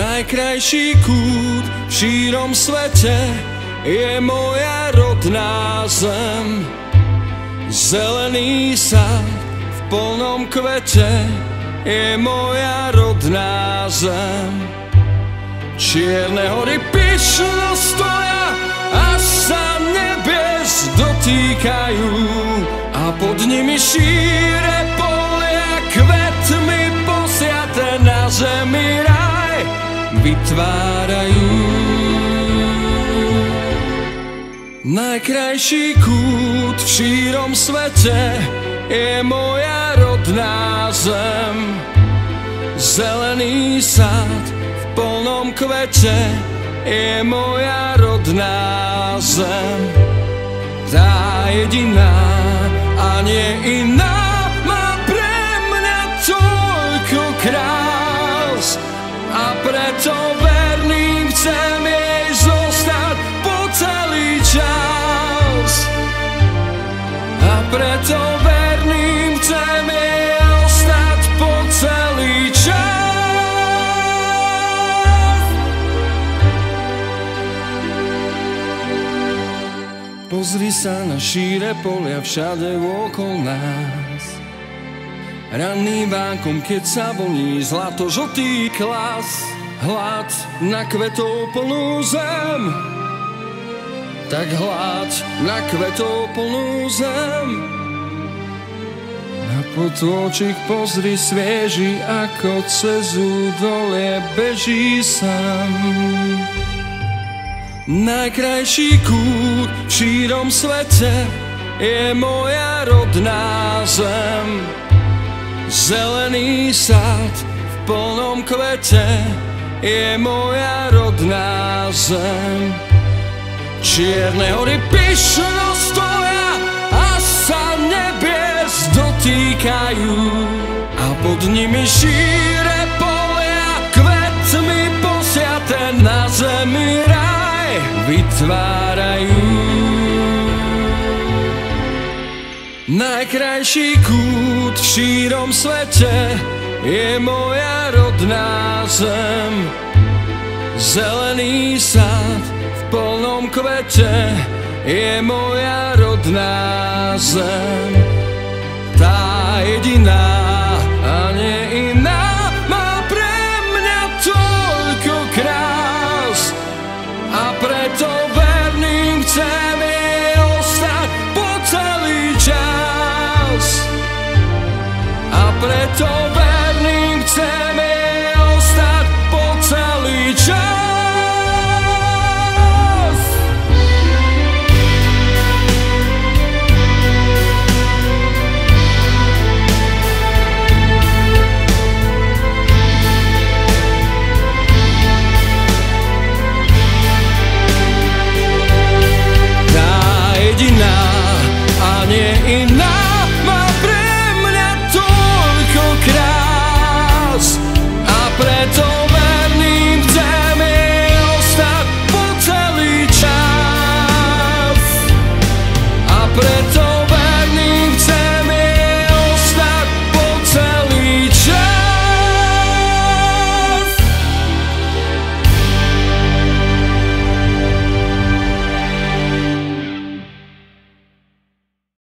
Najkrajší kút v šírom svete je moja rodná zem. Zelený sad v plnom kvete je moja rodná zem. Čierne hory pyšno stoja a sa nebies dotýkajú a pod nimi šíre polia kvetmi posiate na zemi raj vytvárajú. Najkrajší kút v šírom svete je moja rodná zem. Zelený sad v plnom kvete je moja rodná zem. Tá jediná a nie iná má pre mňa toľko krás a preto verným chcem jej zostať po celý čas. A preto verným chcem jej ostať po celý čas. Pozri sa na šíre polia všade okolo nás. Ranným vánkom, keď sa voní zlato-žltý klas. Hlad na kvetov plnú zem, tak hlad na kvetov plnú zem. Na potôčik pozri svieži, ako cez údolie beží sám. Najkrajší kút v šírom svete je moja rodná zem. Zelený sad v plnom kvete je moja rodná zem. Čierne hory pyšno stoja a sa nebies dotýkajú a pod nimi šíre polia kvetmi posiate na zemi raj vytvárajú. Najkrajší kút v šírom svete je moja rodná zem. Zelený sad v plnom kvete je moja rodná zem. Tá jediná a nie iná má pre mňa toľko krás a preto verným chcem jej ostať po celý čas. A preto